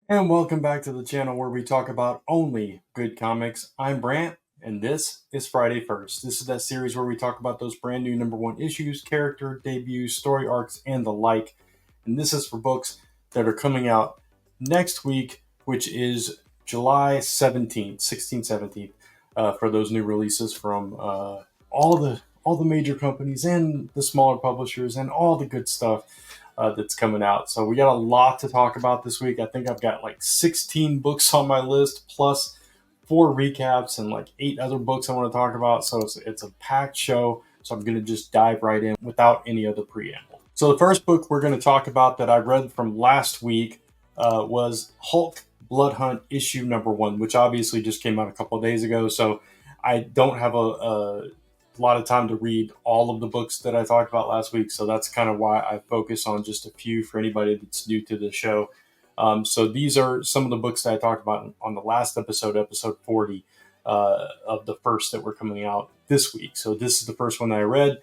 And welcome back to the channel where we talk about only good comics. I'm Brant, and this is Friday First. This is that series where we talk about those brand new number one issues, character debuts, story arcs, and the like. And this is for books that are coming out next week, which is July 17th, 16th, 17th, for those new releases from all the major companies and the smaller publishers and all the good stuff that's coming out. So we got a lot to talk about this week. I think I've got like 16 books on my list, plus four recaps and like eight other books I want to talk about. So it's a packed show. So I'm going to just dive right in without any other preamble. So the first book we're going to talk about that I read from last week was Hulk Blood Hunt issue number one, which obviously just came out a couple of days ago. So I don't have a lot of time to read all of the books that I talked about last week. So that's kind of why I focus on just a few for anybody that's new to the show. So these are some of the books that I talked about on the last episode, episode 40 of the first that were coming out this week. So this is the first one that I read.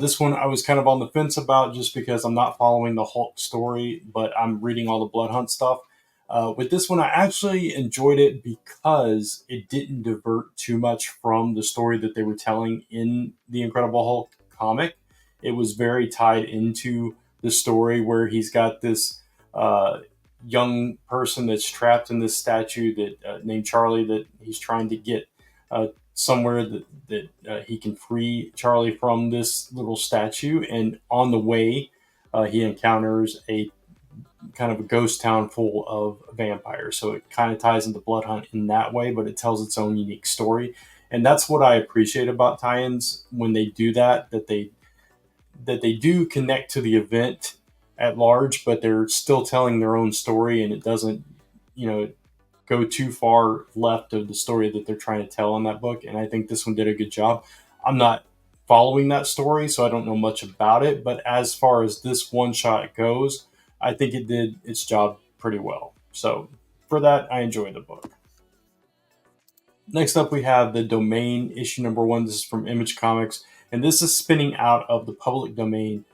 This one I was kind of on the fence about just because I'm not following the Hulk story, but I'm reading all the Blood Hunt stuff. With this one, I actually enjoyed it because it didn't divert too much from the story that they were telling in the Incredible Hulk comic. It was very tied into the story where he's got this young person that's trapped in this statue that named Charlie that he's trying to get somewhere that he can free Charlie from this little statue. And on the way, he encounters a kind of a ghost town full of vampires. So it kind of ties into Blood Hunt in that way, but it tells its own unique story. And that's what I appreciate about tie-ins when they do that, that they do connect to the event at large, but they're still telling their own story and it doesn't, you know, go too far left of the story that they're trying to tell in that book. And I think this one did a good job. I'm not following that story, so I don't know much about it. But as far as this one shot goes, I think it did its job pretty well. So for that, I enjoy the book. Next up, we have the Domain issue number one. This is from Image Comics, and this is spinning out of the Public Domain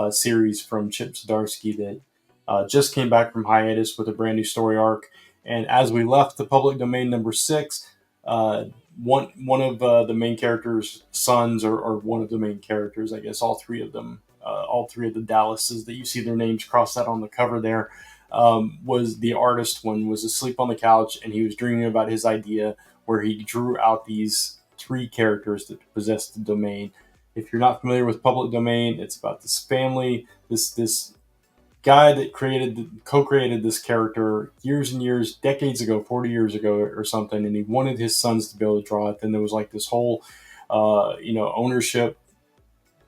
series from Chip Zdarsky that just came back from hiatus with a brand new story arc. And as we left the Public Domain number six, one of the main characters' sons, or one of the main characters, I guess, all three of them, all three of the Dallases that you see their names crossed out on the cover there, was the artist one was asleep on the couch and he was dreaming about his idea where he drew out these three characters that possess the domain. If you're not familiar with Public Domain, it's about this family, this guy that co-created this character years and years, decades ago, 40 years ago or something, and he wanted his sons to be able to draw it. Then there was like this whole, ownership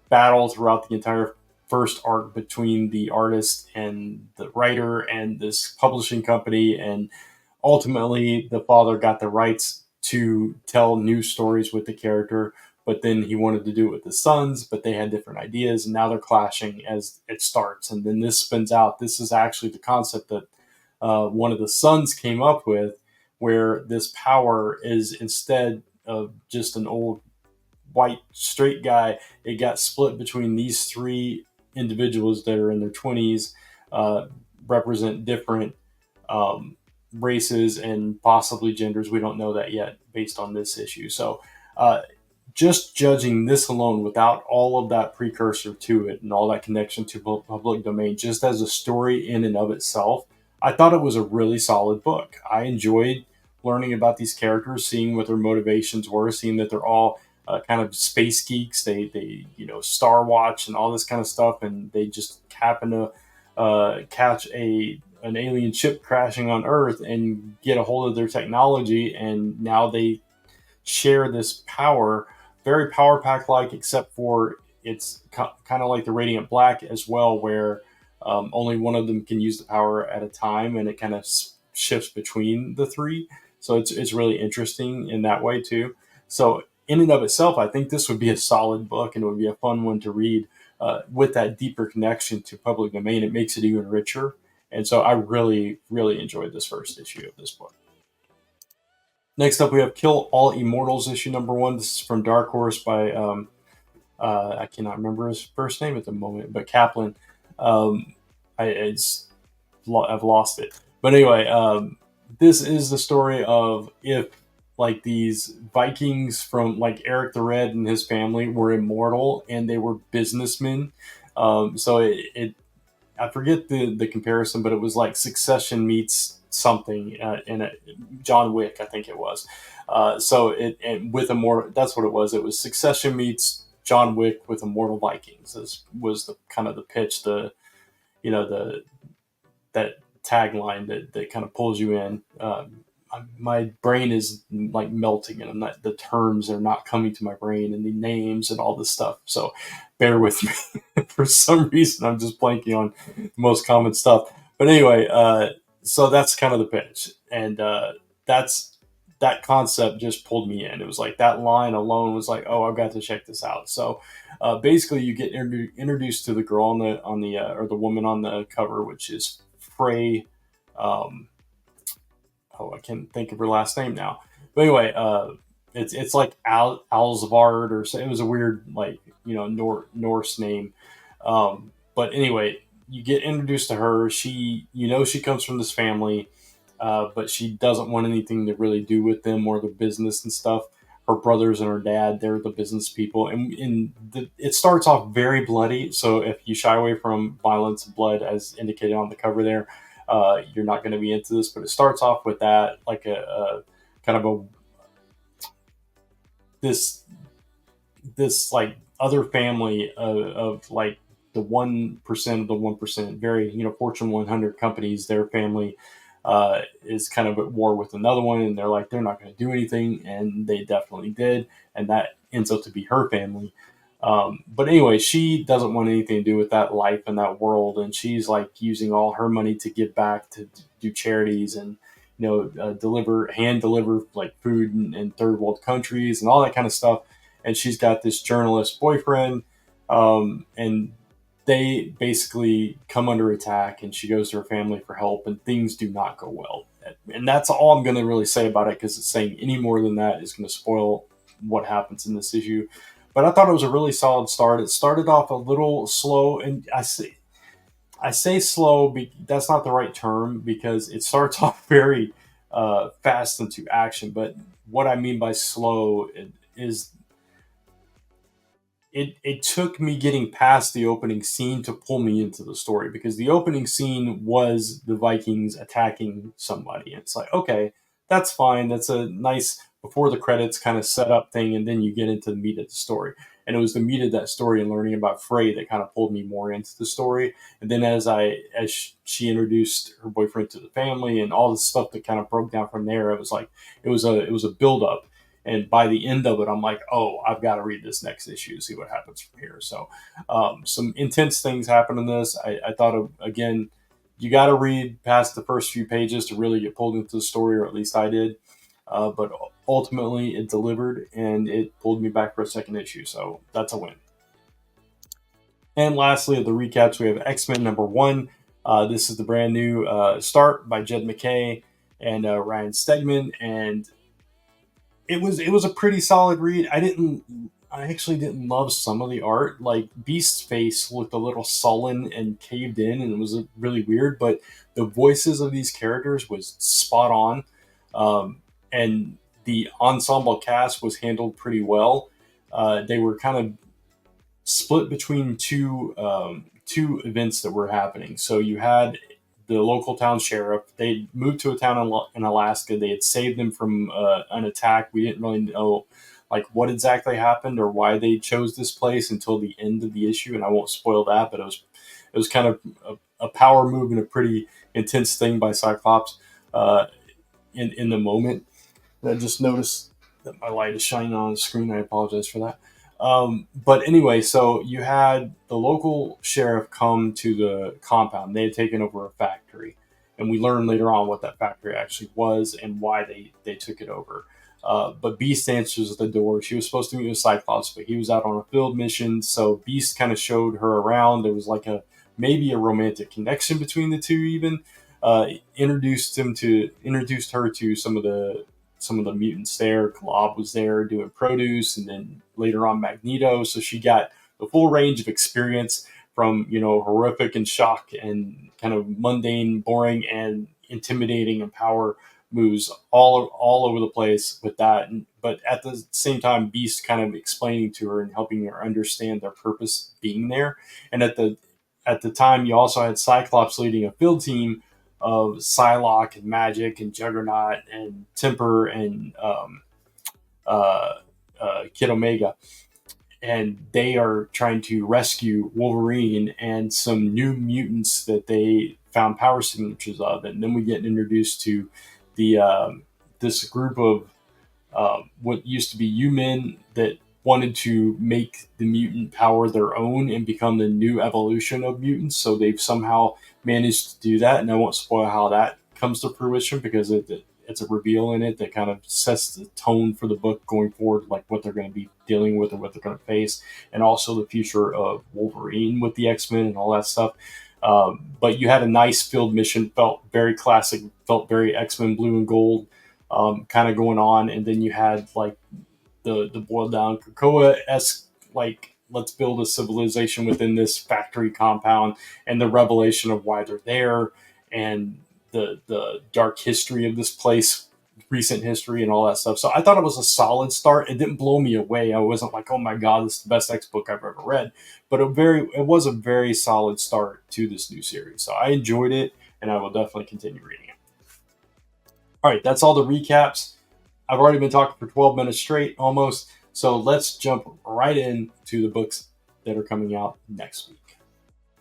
battle throughout the entire first arc between the artist and the writer and this publishing company, and ultimately the father got the rights to tell new stories with the character, but then he wanted to do it with the sons, but they had different ideas, and now they're clashing as it starts. And then this spins out. This is actually the concept that one of the sons came up with, where this power is, instead of just an old white straight guy, it got split between these three individuals that are in their 20s, represent different races and possibly genders. We don't know that yet based on this issue. So just judging this alone without all of that precursor to it and all that connection to Public Domain, just as a story in and of itself, I thought it was a really solid book. I enjoyed learning about these characters, seeing what their motivations were, seeing that they're all kind of space geeks. They Star Watch and all this kind of stuff, and they just happen to catch an alien ship crashing on Earth and get a hold of their technology, and now they share this power, very power pack like, except for it's kind of like the Radiant Black as well, where only one of them can use the power at a time, and it kind of shifts between the three. So it's really interesting in that way too. So in and of itself, I think this would be a solid book and it would be a fun one to read. With that deeper connection to Public Domain, it makes it even richer. And so I really, really enjoyed this first issue of this book. Next up, we have Kill All Immortals issue number one. This is from Dark Horse by, I cannot remember his first name at the moment, but Kaplan. I've lost it. But anyway, this is the story of if like these Vikings from like Eric the Red and his family were immortal and they were businessmen. So it I forget the comparison, but it was like Succession meets something in a, John Wick, I think it was. So it with immortal, that's what it was. It was Succession meets John Wick with Immortal Vikings. This was the kind of the pitch, the the that tagline that kind of pulls you in. My brain is like melting, and I'm not, the terms are not coming to my brain, and the names and all this stuff. So bear with me. For some reason, I'm just blanking on the most common stuff. But anyway, so that's kind of the pitch, and that's that concept just pulled me in. It was like that line alone was like, oh, I've got to check this out. So basically, you get introduced to the girl on the or the woman on the cover, which is Frey. Um, I can't think of her last name now. But anyway, it's like Alsvard, or it was a weird like Norse name. But anyway, you get introduced to her. She comes from this family, but she doesn't want anything to really do with them or the business and stuff. Her brothers and her dad, they're the business people, and it starts off very bloody. So if you shy away from violence and blood, as indicated on the cover there, you're not going to be into this. But it starts off with that, like a kind of a this like other family of like the 1% of the 1%, very Fortune 100 companies. Their family is kind of at war with another one, and they're like they're not going to do anything, and they definitely did, and that ends up to be her family. But anyway, she doesn't want anything to do with that life and that world, and she's like using all her money to give back to do charities and hand deliver like food in third world countries and all that kind of stuff. And she's got this journalist boyfriend, and they basically come under attack, and she goes to her family for help, and things do not go well. And that's all I'm going to really say about it, because it's saying any more than that is going to spoil what happens in this issue. But I thought it was a really solid start. It started off a little slow, and I say slow. That's not the right term, because it starts off very fast into action. But what I mean by slow is it took me getting past the opening scene to pull me into the story, because the opening scene was the Vikings attacking somebody. And it's like, okay, that's fine. That's a nice before the credits kind of set up thing, and then you get into the meat of the story. And it was the meat of that story and learning about Frey that kind of pulled me more into the story. And then as she introduced her boyfriend to the family and all the stuff that kind of broke down from there, it was like it was a build up, and by the end of it, I'm like, oh, I've got to read this next issue to see what happens from here. So some intense things happen in this. I thought, again, you got to read past the first few pages to really get pulled into the story, or at least I did. But ultimately, it delivered, and it pulled me back for a second issue. So that's a win. And lastly, of the recaps, we have X-Men #1. This is the brand new start by Jed McKay and Ryan Stegman, and it was a pretty solid read. I actually didn't love some of the art. Like Beast's face looked a little sullen and caved in, and it was really weird. But the voices of these characters was spot on, and the ensemble cast was handled pretty well. They were kind of split between two events that were happening. So you had the local town sheriff. They moved to a town in Alaska. They had saved them from an attack. We didn't really know like what exactly happened or why they chose this place until the end of the issue, and I won't spoil that. But it was kind of a power move and a pretty intense thing by Cyclops in the moment. And I just noticed that my light is shining on the screen. I apologize for that. But anyway, so you had the local sheriff come to the compound. They had taken over a factory, and we learned later on what that factory actually was and why they took it over. But Beast answers the door. She was supposed to meet with Cyclops, but he was out on a field mission. So Beast kind of showed her around. There was like maybe a romantic connection between the two. Even introduced her to some of the mutants there. Glob was there doing produce, and then later on Magneto. So she got the full range of experience from horrific and shock and kind of mundane, boring, and intimidating and power moves all over the place with that. But at the same time, Beast kind of explaining to her and helping her understand their purpose being there. And at the time, you also had Cyclops leading a field team of Psylocke and Magic and Juggernaut and Temper and uh, Kid Omega, and they are trying to rescue Wolverine and some new mutants that they found power signatures of. And then we get introduced to the this group of what used to be U-Men that wanted to make the mutant power their own and become the new evolution of mutants. So they've somehow managed to do that, and I won't spoil how that comes to fruition because it's a reveal in it that kind of sets the tone for the book going forward, like what they're going to be dealing with and what they're going to face, and also the future of Wolverine with the X-Men and all that stuff. But you had a nice field mission, felt very classic, felt very X-Men Blue and Gold kind of going on, and then you had like the boiled down Krakoa-esque, like, let's build a civilization within this factory compound, and the revelation of why they're there, and the dark history of this place, recent history, and all that stuff. So I thought it was a solid start. It didn't blow me away. I wasn't like, oh my god, this is the best X book I've ever read. But it was a very solid start to this new series. So I enjoyed it, and I will definitely continue reading it. All right, that's all the recaps. I've already been talking for 12 minutes straight, almost. So let's jump right into the books that are coming out next week.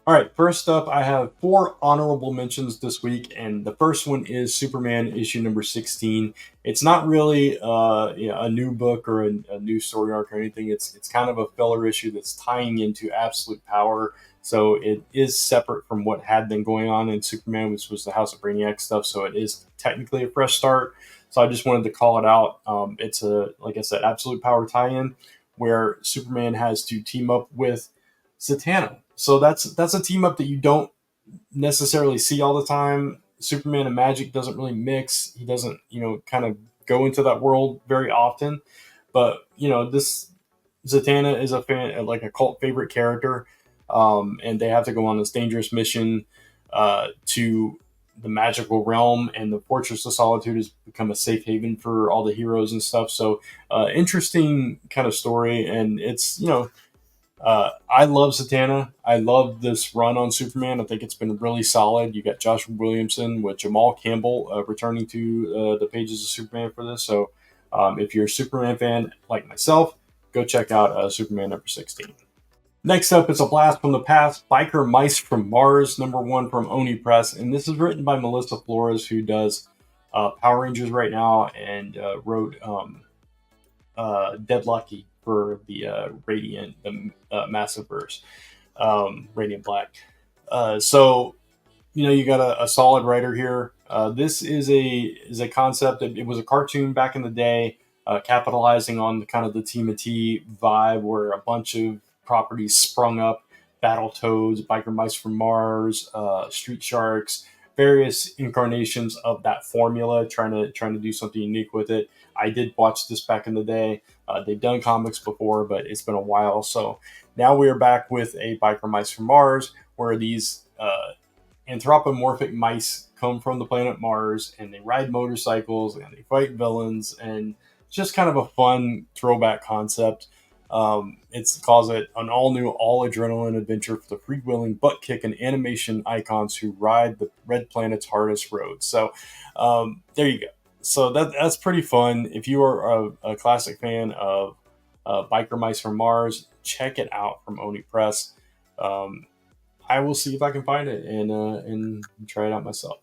All right, first up, I have 4 honorable mentions this week, and the first one is Superman issue number 16. It's not really a new book or a new story arc or anything. It's kind of a filler issue that's tying into Absolute Power. So it is separate from what had been going on in Superman, which was the House of Brainiac stuff. So it is technically a fresh start. So I just wanted to call it out. It's like I said, Absolute Power tie-in where Superman has to team up with Zatanna. So that's a team up that you don't necessarily see all the time. Superman and Magic doesn't really mix. He doesn't, kind of go into that world very often. But, this Zatanna is a fan, like a cult favorite character. And they have to go on this dangerous mission to the magical realm, and the Fortress of Solitude has become a safe haven for all the heroes and stuff. So interesting kind of story. And it's, I love Zatanna. I love this run on Superman. I think it's been really solid. You got Joshua Williamson with Jamal Campbell returning to the pages of Superman for this. So if you're a Superman fan like myself, go check out Superman number 16. Next up is A Blast from the Past, Biker Mice from Mars, number 1 from Oni Press. And this is written by Melissa Flores, who does Power Rangers right now and wrote Dead Lucky for the Radiant, the Massiveverse, Radiant Black. So, you got a solid writer here. This is a concept. It was a cartoon back in the day, capitalizing on the kind of the Team-A-T vibe, where a bunch of properties sprung up: Battletoads, Biker Mice from Mars, Street Sharks, various incarnations of that formula, trying to do something unique with it. I did watch this back in the day. They've done comics before, but it's been a while. So now we are back with a Biker Mice from Mars, where these anthropomorphic mice come from the planet Mars, and they ride motorcycles and they fight villains, and it's just kind of a fun throwback concept. It calls it an all-new, all-adrenaline adventure for the freewheeling, butt-kicking animation icons who ride the Red Planet's hardest roads. So there you go. So that's pretty fun. If you are a classic fan of Biker Mice from Mars, check it out from Oni Press. I will see if I can find it and try it out myself.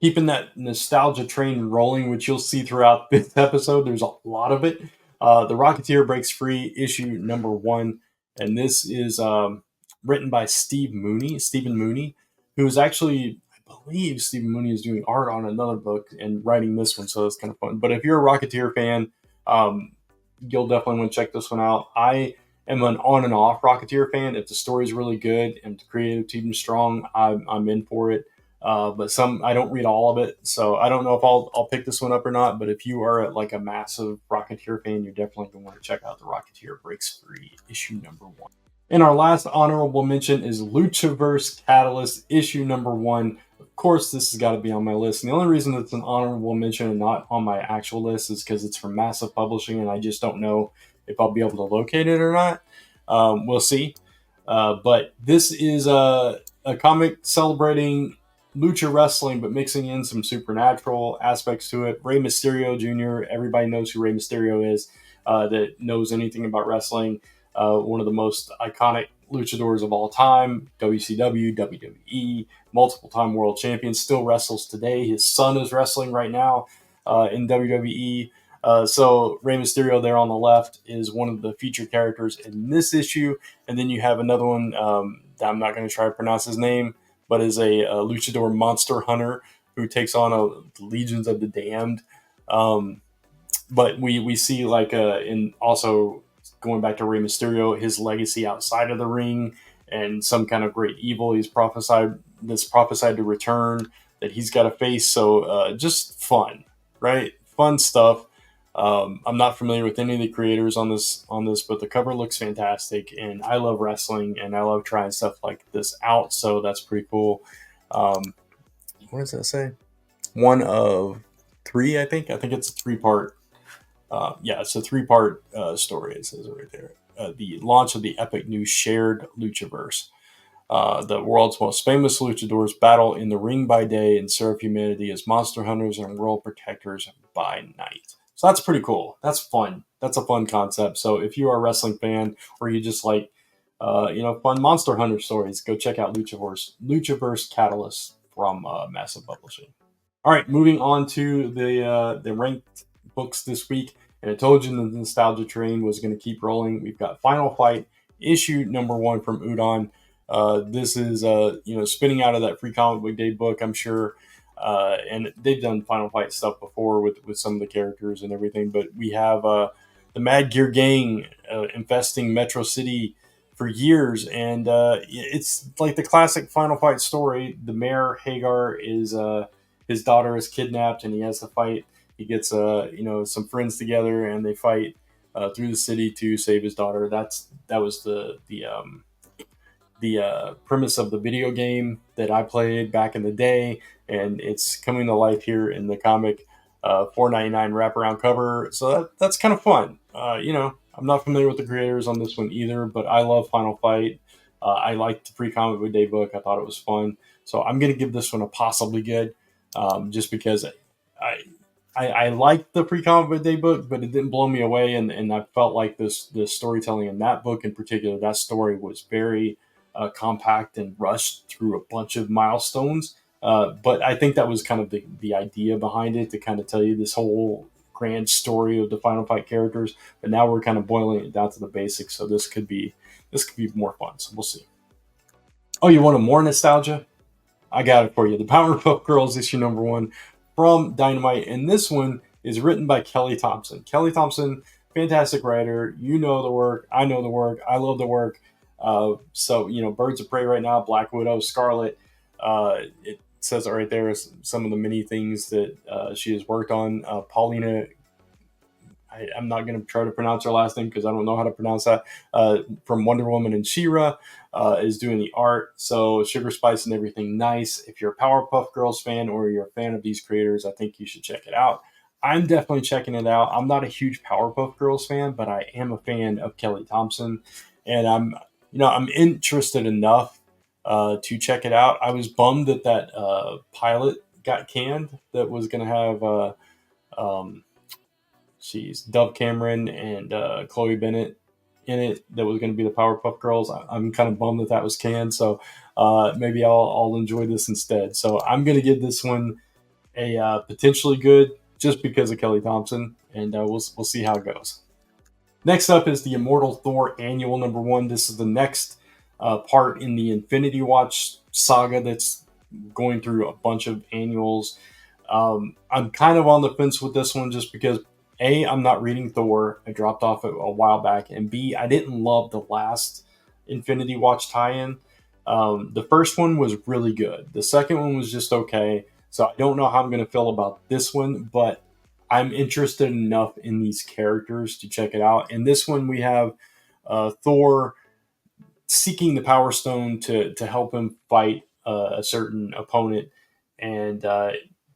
Keeping that nostalgia train rolling, which you'll see throughout this episode, there's a lot of it. The Rocketeer breaks free, issue number 1, and this is written by Stephen Mooney, who is actually, I believe Stephen Mooney is doing art on another book and writing this one, so that's kind of fun. But if you're a Rocketeer fan, you'll definitely want to check this one out. I am an on and off Rocketeer fan. If the story's really good and the creative team is strong, I'm in for it. But I don't read all of it, so I don't know if I'll pick this one up or not. But if you are like a massive Rocketeer fan, you're definitely going to want to check out the Rocketeer Breaks Free, issue number 1. And our last honorable mention is Luchaverse Catalyst, issue number 1, course, this has got to be on my list. And the only reason it's an honorable mention and not on my actual list is because it's from Massive Publishing, and I just don't know if I'll be able to locate it or not. We'll see. But this is a comic celebrating lucha wrestling, but mixing in some supernatural aspects to it. Rey Mysterio Jr., everybody knows who Rey Mysterio is, that knows anything about wrestling. One of the most iconic luchadors of all time, WCW, WWE, multiple time world champion, still wrestles today. His son is wrestling right now in WWE. So Rey Mysterio there on the left is one of the featured characters in this issue. And then you have another one that I'm not going to try to pronounce his name, but is a luchador monster hunter who takes on the legions of the damned. But we see like in also going back to Rey Mysterio, his legacy outside of the ring and some kind of great evil he's prophesied to return that he's got to face. So just fun, right? Fun stuff. I'm not familiar with any of the creators on this, but the cover looks fantastic, and I love wrestling and I love trying stuff like this out. So that's pretty cool. What does that say? One of three, I think. I think it's a 3-part. Yeah, it's a 3-part story. It says it right there. The launch of the epic new shared Luchaverse. The world's most famous luchadors battle in the ring by day and serve humanity as monster hunters and world protectors by night. So that's pretty cool. That's fun. That's a fun concept. So if you are a wrestling fan or you just like, fun monster hunter stories, go check out Luchaverse Catalyst from Massive Publishing. All right, moving on to the ranked books this week. And I told you the nostalgia train was going to keep rolling. We've got Final Fight, issue number 1 from Udon. This is, spinning out of that Free Comic Book Day book, I'm sure. And they've done Final Fight stuff before with some of the characters and everything. But we have the Mad Gear Gang infesting Metro City for years. And it's like the classic Final Fight story. The mayor, Hagar, is his daughter is kidnapped and he has to fight. He gets some friends together and they fight through the city to save his daughter. That was the premise of the video game that I played back in the day, and it's coming to life here in the comic. $4.99 wraparound cover, so that's kind of fun. I'm not familiar with the creators on this one either, but I love Final Fight. I liked the Free Comic Book Day book. I thought it was fun, so I'm going to give this one a possibly good, just because I liked the Free Comic Book Day book, but it didn't blow me away, and I felt like the storytelling in that book in particular, that story was very compact and rushed through a bunch of milestones. But I think that was kind of the idea behind it, to kind of tell you this whole grand story of the Final Fight characters. But now we're kind of boiling it down to the basics, so this could be more fun. So we'll see. Oh, you want a more nostalgia? I got it for you. The Powerpuff Girls issue number 1 from Dynamite, and this one is written by Kelly Thompson. Kelly Thompson, fantastic writer. You know the work. I know the work. I love the work. So Birds of Prey right now, Black Widow, Scarlet. It says it right there. Some of the many things that she has worked on. Paulina, I'm not going to try to pronounce her last name because I don't know how to pronounce that. From Wonder Woman and She-Ra is doing the art. So Sugar Spice and Everything Nice. If you're a Powerpuff Girls fan or you're a fan of these creators, I think you should check it out. I'm definitely checking it out. I'm not a huge Powerpuff Girls fan, but I am a fan of Kelly Thompson, and I'm interested enough to check it out. I was bummed that pilot got canned that was going to have Dove Cameron and Chloe Bennett in it, that was going to be the Powerpuff Girls. I'm kind of bummed that was canned, so maybe I'll enjoy this instead. So I'm going to give this one a potentially good, just because of Kelly Thompson, and we'll see how it goes. Next up is the Immortal Thor Annual number 1. This is the next part in the Infinity Watch saga that's going through a bunch of annuals. I'm kind of on the fence with this one, just because A, I'm not reading Thor. I dropped off a while back. And B, I didn't love the last Infinity Watch tie-in. The first one was really good. The second one was just okay. So I don't know how I'm going to feel about this one, but I'm interested enough in these characters to check it out. In this one, we have Thor seeking the Power Stone to help him fight a certain opponent. and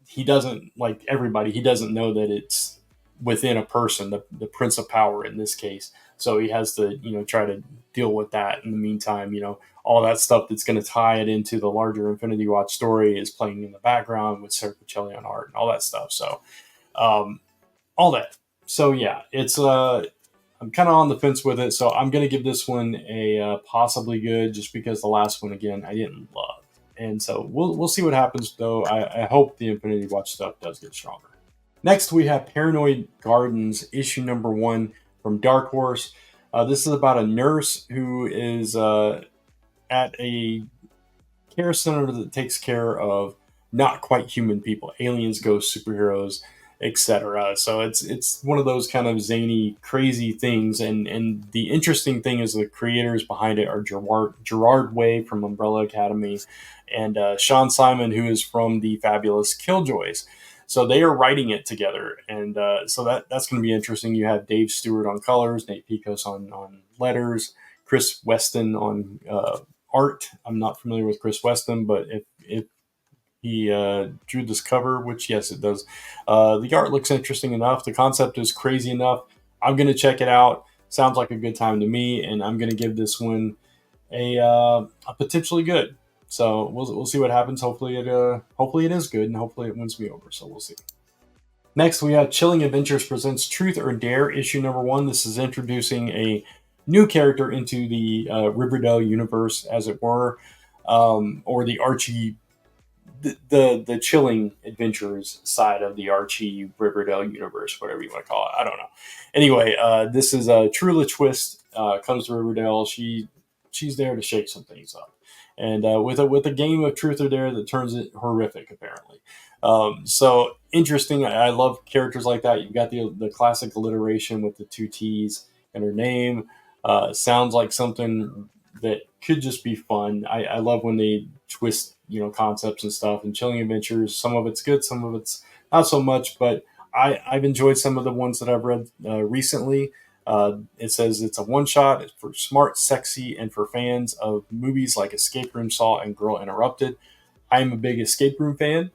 he doesn't, like everybody, he doesn't know that it's within a person, the Prince of Power in this case. So he has to, try to deal with that in the meantime. All that stuff that's going to tie it into the larger Infinity Watch story is playing in the background with Sarah Pichelli on art and all that stuff. So, all that. So yeah, it's I'm kind of on the fence with it. So I'm going to give this one a possibly good, just because the last one again I didn't love. And so we'll see what happens though. I hope the Infinity Watch stuff does get stronger. Next, we have Paranoid Gardens, issue number 1 from Dark Horse. This is about a nurse who is at a care center that takes care of not quite human people, aliens, ghosts, superheroes, etc. So it's one of those kind of zany, crazy things. And the interesting thing is the creators behind it are Gerard Way from Umbrella Academy and Sean Simon, who is from the fabulous Killjoys. So they are writing it together, and so that's going to be interesting. You have Dave Stewart on colors, Nate Picos on letters, Chris Weston on art. I'm not familiar with Chris Weston, but if he drew this cover, which yes, it does. The art looks interesting enough. The concept is crazy enough. I'm going to check it out. Sounds like a good time to me, and I'm going to give this one a potentially good. So we'll see what happens. Hopefully it is good, and hopefully it wins me over. So we'll see. Next, we have Chilling Adventures presents Truth or Dare, issue number 1. This is introducing a new character into the Riverdale universe, as it were, or the Archie, the Chilling Adventures side of the Archie Riverdale universe, whatever you want to call it. I don't know. Anyway, this is Trula Twist comes to Riverdale. She's there to shake some things up, and with a game of Truth or Dare that turns it horrific, apparently. So interesting. I love characters like that. You've got the classic alliteration with the 2 T's in her name. Sounds like something that could just be fun. I love when they twist, concepts and stuff. And Chilling Adventures, some of it's good, some of it's not so much. But I've enjoyed some of the ones that I've read recently. It says it's a one-shot. It's for smart, sexy, and for fans of movies like Escape Room, Saw, and Girl Interrupted. I am a big Escape Room fan.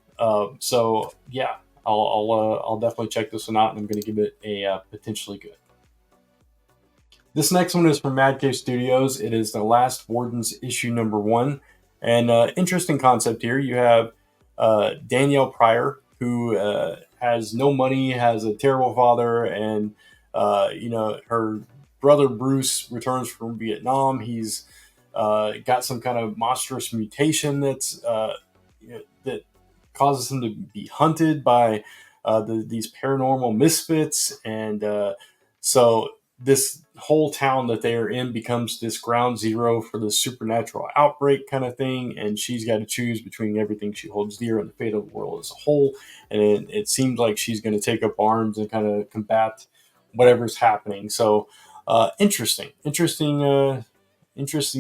So yeah, I'll definitely check this one out, and I'm going to give it a potentially good. This next one is from Mad Cave Studios. It is The Last Wardens, issue number 1, and interesting concept here. You have Danielle Pryor, who has no money, has a terrible father, and her brother Bruce returns from Vietnam. He's got some kind of monstrous mutation that causes him to be hunted by these paranormal misfits, and so this whole town that they are in becomes this ground zero for the supernatural outbreak kind of thing, and she's got to choose between everything she holds dear and the fate of the world as a whole. And it seems like she's going to take up arms and kind of combat whatever's happening. So interesting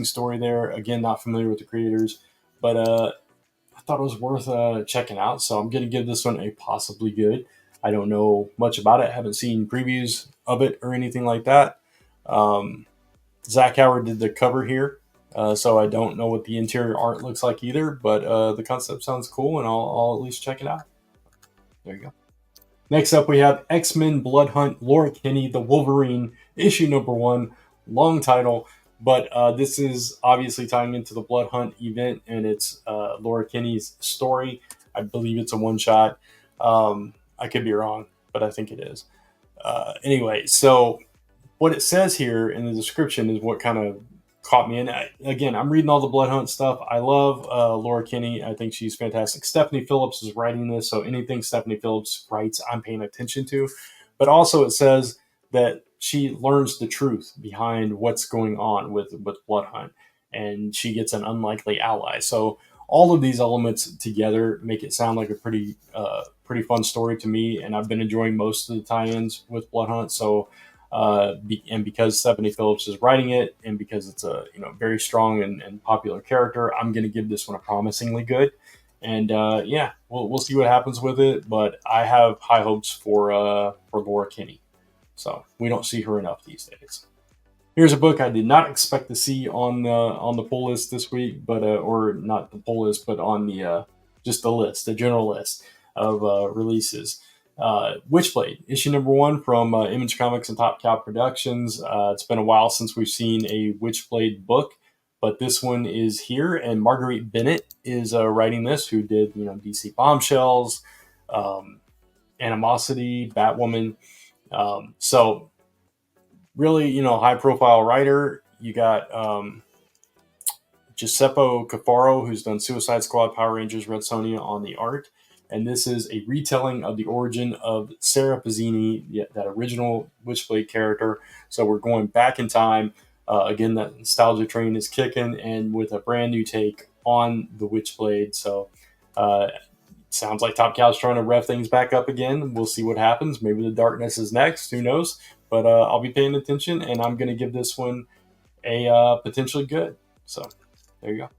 story there. Again, not familiar with the creators, but I thought it was worth checking out. So I'm going to give this one a possibly good. I don't know much about it. Haven't seen previews of it or anything like that. Zach Howard did the cover here, so I don't know what the interior art looks like either, but the concept sounds cool, and I'll at least check it out. There you go. Next up, we have X-Men Blood Hunt, Laura Kinney, the Wolverine, issue number 1. Long title, but this is obviously tying into the Blood Hunt event, and it's Laura Kinney's story. I believe it's a one-shot. I could be wrong, but I think it is. Anyway, so what it says here in the description is what kind of caught me in. Again, I'm reading all the Blood Hunt stuff. I love Laura Kinney. I think she's fantastic. Stephanie Phillips is writing this, so anything Stephanie Phillips writes, I'm paying attention to. But also it says that she learns the truth behind what's going on with Blood Hunt, and she gets an unlikely ally. So all of these elements together make it sound like a pretty fun story to me, and I've been enjoying most of the tie-ins with Blood Hunt. So, and because Stephanie Phillips is writing it, and because it's a very strong and popular character, I'm going to give this one a promisingly good. And yeah, we'll see what happens with it. But I have high hopes for Laura Kinney. So we don't see her enough these days. Here's a book I did not expect to see on the pull list this week, but or not the pull list, but on the just a list, a general list of releases. Witchblade, issue number 1 from Image Comics and Top Cow Productions. It's been a while since we've seen a Witchblade book, but this one is here, and Marguerite Bennett is writing this, who did DC Bombshells, Animosity, Batwoman. So really, high profile writer. You got Giuseppe Cafaro, who's done Suicide Squad, Power Rangers, Red Sonja on the art. And this is a retelling of the origin of Sarah Pazzini, that original Witchblade character. So we're going back in time. Again, that nostalgia train is kicking, and with a brand new take on the Witchblade. So sounds like Top Cow's trying to rev things back up again. We'll see what happens. Maybe the darkness is next. Who knows? But I'll be paying attention, and I'm going to give this one a potentially good. So there you go.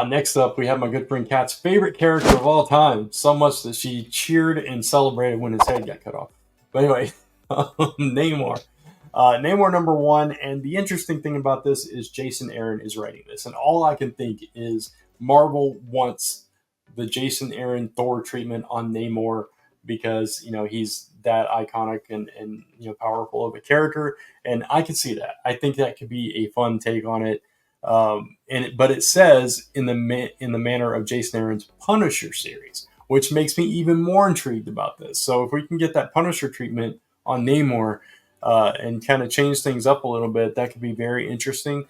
Next up, we have my good friend Kat's favorite character of all time. So much that she cheered and celebrated when his head got cut off. But anyway, Namor. Namor number 1. And the interesting thing about this is Jason Aaron is writing this. And all I can think is Marvel wants the Jason Aaron Thor treatment on Namor, because he's that iconic and powerful of a character, and I can see that. I think that could be a fun take on it. But it says in the manner of Jason Aaron's Punisher series, which makes me even more intrigued about this. So if we can get that Punisher treatment on Namor and kind of change things up a little bit, that could be very interesting.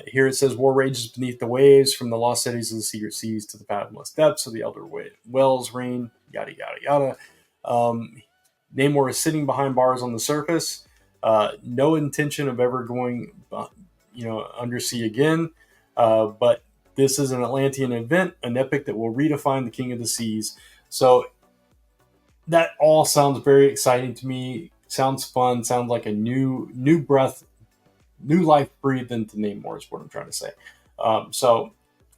Here it says, war rages beneath the waves, from the lost cities of the secret seas to the fathomless depths of the elder wells reign, yada, yada, yada. Namor is sitting behind bars on the surface. No intention of ever going, undersea again. But this is an Atlantean event, an epic that will redefine the King of the Seas. So that all sounds very exciting to me. Sounds fun. Sounds like a new breath, new life breathed into Namor is what I'm trying to say. So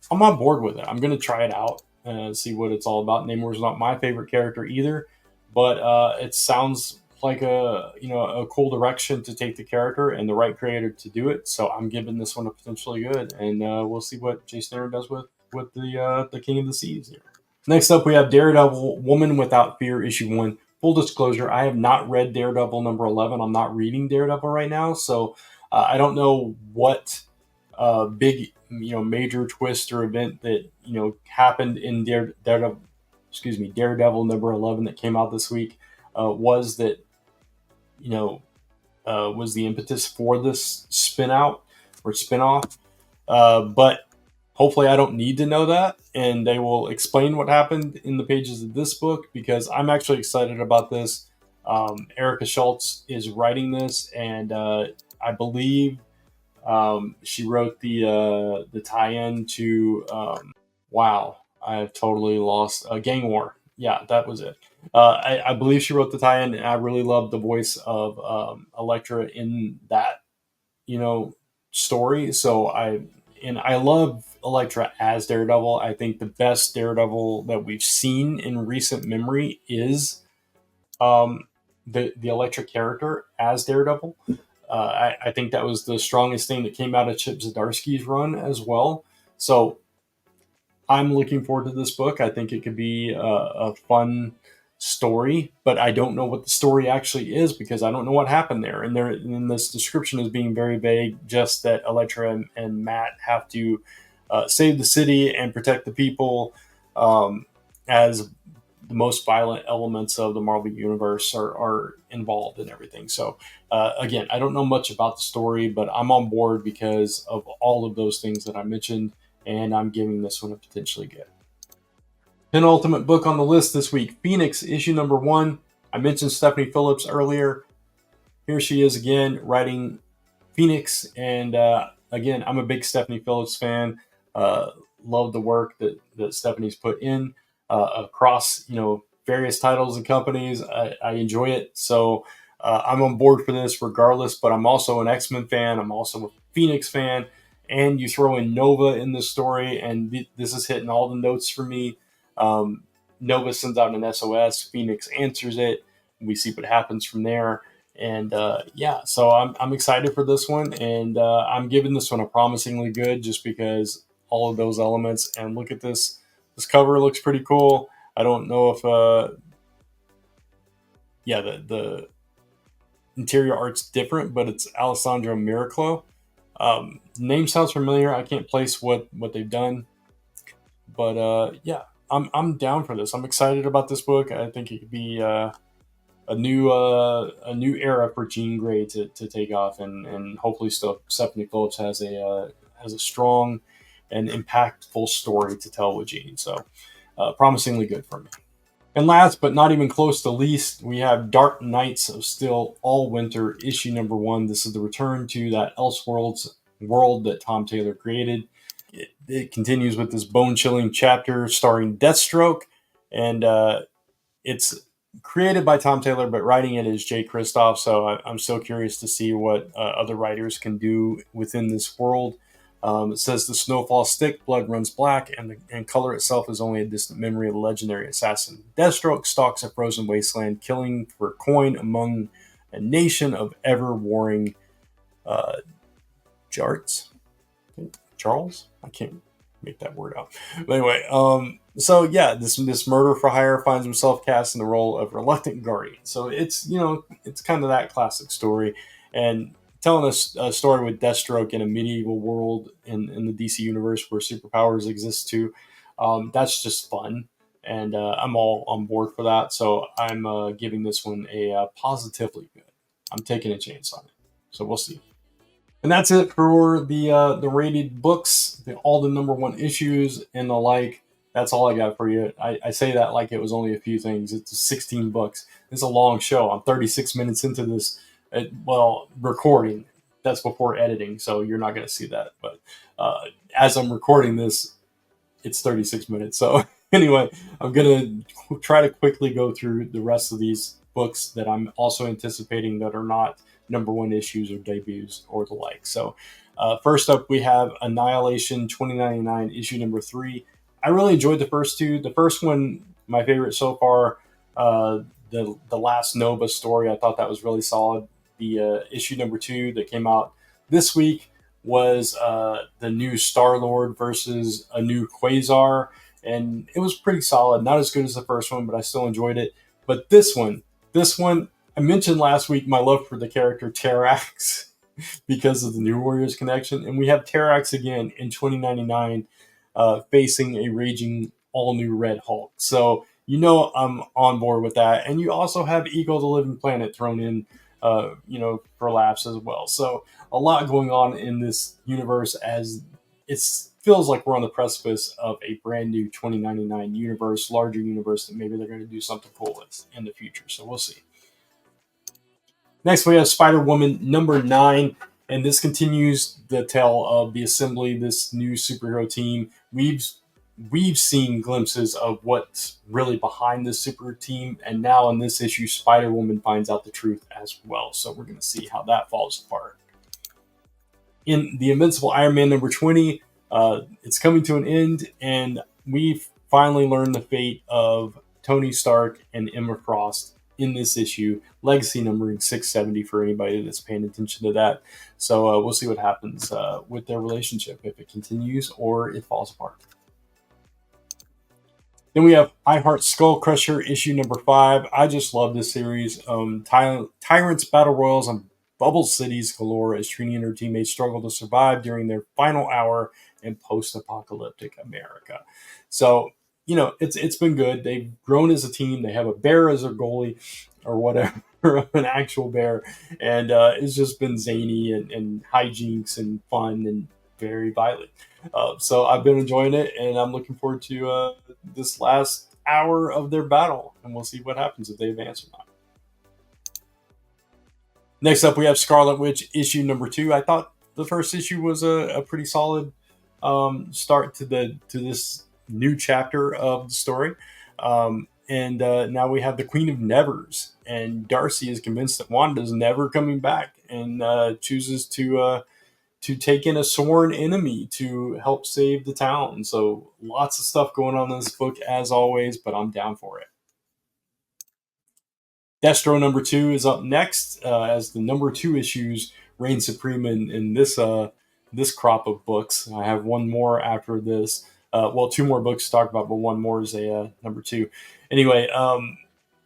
I'm on board with it. I'm going to try it out and see what it's all about. Namor is not my favorite character either, but it sounds like a cool direction to take the character and the right creator to do it. So I'm giving this one a potentially good, and we'll see what Jason Aaron does with the King of the Seas here. Next up, we have Daredevil, Woman Without Fear, issue 1. Full disclosure, I have not read Daredevil number 11. I'm not reading Daredevil right now, so I don't know what big, major twist or event that happened in Daredevil number 11 that came out this week was that was the impetus for this spin-out or spin-off. But hopefully I don't need to know that, and they will explain what happened in the pages of this book, because I'm actually excited about this. Erica Schultz is writing this, and I believe she wrote the tie-in to wow, I've totally lost Gang War. Yeah, that was it. I believe she wrote the tie-in, and I really loved the voice of Elektra in that story. So I love Elektra as Daredevil. I think the best Daredevil that we've seen in recent memory is the Elektra character as Daredevil. I think that was the strongest thing that came out of Chip Zdarsky's run as well. So I'm looking forward to this book. I think it could be a fun story, but I don't know what the story actually is, because I don't know what happened there. And this description is being very vague, just that Elektra and Matt have to save the city and protect the people, as the most violent elements of the Marvel Universe are involved in everything. So again, I don't know much about the story, but I'm on board because of all of those things that I mentioned, and I'm giving this one a potentially good. Penultimate book on the list this week, Phoenix, issue number 1. I mentioned Stephanie Phillips earlier. Here she is again, writing Phoenix, and again, I'm a big Stephanie Phillips fan. Love the work that Stephanie's put in across various titles and companies. I enjoy it, so I'm on board for this regardless. But I'm also an X-Men fan. I'm also a Phoenix fan, and you throw in Nova in this story, and this is hitting all the notes for me. Nova sends out an SOS. Phoenix answers it. We see what happens from there. And so I'm excited for this one, and I'm giving this one a promisingly good, just because all of those elements. And look at this This cover looks pretty cool. I don't know if yeah, the interior art's different, but it's Alessandro Miracolo. Name sounds familiar. I can't place what they've done, but yeah, I'm down for this. I'm excited about this book. I think it could be a new era for Jean Grey to take off, and hopefully still Stephanie Phillips has a strong and impactful story to tell with Jean. So promisingly good for me. And last but not even close to least, we have Dark Knights of Steel Allwinter issue number 1. This is the return to that Elseworlds world that Tom Taylor created. It continues with this bone-chilling chapter starring Deathstroke, and it's created by Tom Taylor, but writing it is Jay Kristoff. So I'm still curious to see what other writers can do within this world. It says the snowfall stick, blood runs black, and color itself is only a distant memory of the legendary assassin. Deathstroke stalks a frozen wasteland, killing for coin among a nation of ever-warring Jarts. Charles? I can't make that word out. But anyway, so yeah, this murder for hire finds himself cast in the role of reluctant guardian. So it's it's kind of that classic story, and telling us a story with Deathstroke in a medieval world in the DC universe where superpowers exist too. That's just fun, and I'm all on board for that. So I'm giving this one a positively good. I'm taking a chance on it. So we'll see. And that's it for the rated books, all the number 1 issues and the like. That's all I got for you. I say that like it was only a few things. It's 16 books. It's a long show. I'm 36 minutes into this. Recording. That's before editing, so you're not going to see that. But as I'm recording this, it's 36 minutes. So anyway, I'm going to try to quickly go through the rest of these books that I'm also anticipating that are not number 1 issues or debuts or the like. So first up, we have Annihilation 2099 issue number 3. I really enjoyed the first 2. The first one, my favorite so far. The last Nova story, I thought that was really solid. The issue number 2 that came out this week was the new Star-Lord versus a new Quasar, and it was pretty solid. Not as good as the first one, but I still enjoyed it. But this one, I mentioned last week my love for the character Terrax because of the New Warriors connection, and we have Terrax again in 2099 facing a raging all-new Red Hulk. So I'm on board with that. And you also have Ego the Living Planet thrown in, for laughs as well. So a lot going on in this universe as it feels like we're on the precipice of a brand new 2099 universe, larger universe that maybe they're going to do something cool with in the future. So we'll see. Next, we have Spider-Woman number 9, and this continues the tale of the assembly, this new superhero team. We've seen glimpses of what's really behind this super team, and now in this issue, Spider-Woman finds out the truth as well. So we're going to see how that falls apart. In the Invincible Iron Man number 20, it's coming to an end, and we've finally learned the fate of Tony Stark and Emma Frost in this issue, legacy numbering 670 for anybody that's paying attention to that. So we'll see what happens with their relationship, if it continues or it falls apart. Then we have I Heart Skull Crusher issue number 5. I just love this series. Tyrants Battle Royals on Bubble Cities galore as Trini and her teammates struggle to survive during their final hour in post-apocalyptic America. So, it's been good. They've grown as a team. They have a bear as their goalie or whatever, an actual bear. And it's just been zany and hijinks and fun and very violent. So I've been enjoying it, and I'm looking forward to this last hour of their battle, and we'll see what happens if they advance or not. Next up, we have Scarlet Witch issue number 2. I thought the first issue was a pretty solid start to this new chapter of the story. And now we have the Queen of Nevers, and Darcy is convinced that Wanda's never coming back, and chooses to take in a sworn enemy to help save the town. So lots of stuff going on in this book as always, but I'm down for it. Destro number 2 is up next as the number 2 issues reign supreme in this crop of books. I have one more after this, Well, two more books to talk about, but one more is a number two. Anyway,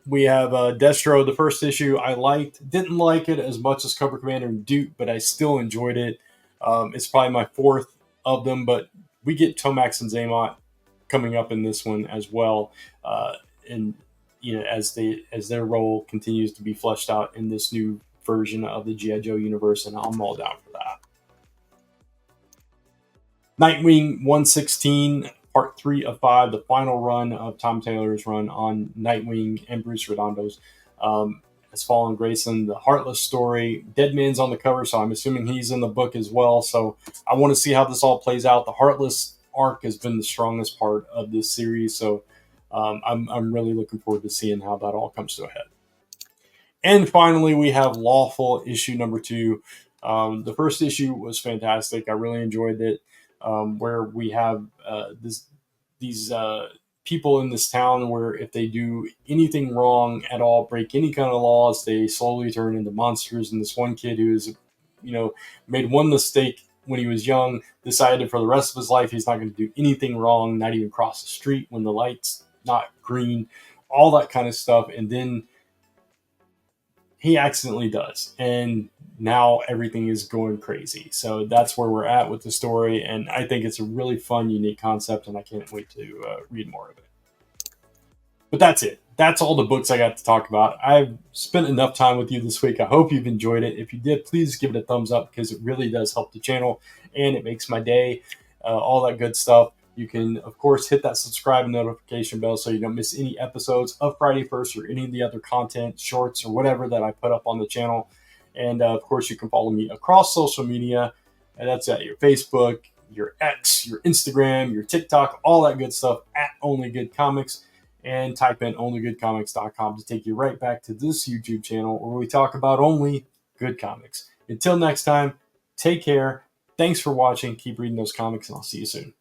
we have Destro, the first issue I liked. Didn't like it as much as Cobra Commander and Duke, but I still enjoyed it. It's probably my fourth of them, but we get Tomax and Zaymot coming up in this one as well. And as their role continues to be fleshed out in this new version of the G.I. Joe universe, and I'm all down for that. Nightwing 116, part 3 of 5, the final run of Tom Taylor's run on Nightwing and Bruce Redondo's. Has Fallen Grayson, the Heartless story. Deadman's on the cover, so I'm assuming he's in the book as well. So I want to see how this all plays out. The Heartless arc has been the strongest part of this series, so I'm really looking forward to seeing how that all comes to a head. And finally, we have Lawful issue number 2. The first issue was fantastic. I really enjoyed it. Where we have these people in this town where if they do anything wrong at all, break any kind of laws, they slowly turn into monsters. And this one kid who is, made one mistake when he was young, decided for the rest of his life he's not going to do anything wrong, not even cross the street when the light's not green, all that kind of stuff. And then he accidentally does. And now everything is going crazy. So that's where we're at with the story. And I think it's a really fun, unique concept. And I can't wait to read more of it. But that's it. That's all the books I got to talk about. I've spent enough time with you this week. I hope you've enjoyed it. If you did, please give it a thumbs up because it really does help the channel and it makes my day. All that good stuff. You can, of course, hit that subscribe and notification bell so you don't miss any episodes of Friday First or any of the other content, shorts, or whatever that I put up on the channel. And, of course, you can follow me across social media. And that's at your Facebook, your X, your Instagram, your TikTok, all that good stuff at Only Good Comics. And type in onlygoodcomics.com to take you right back to this YouTube channel where we talk about only good comics. Until next time, take care. Thanks for watching. Keep reading those comics, and I'll see you soon.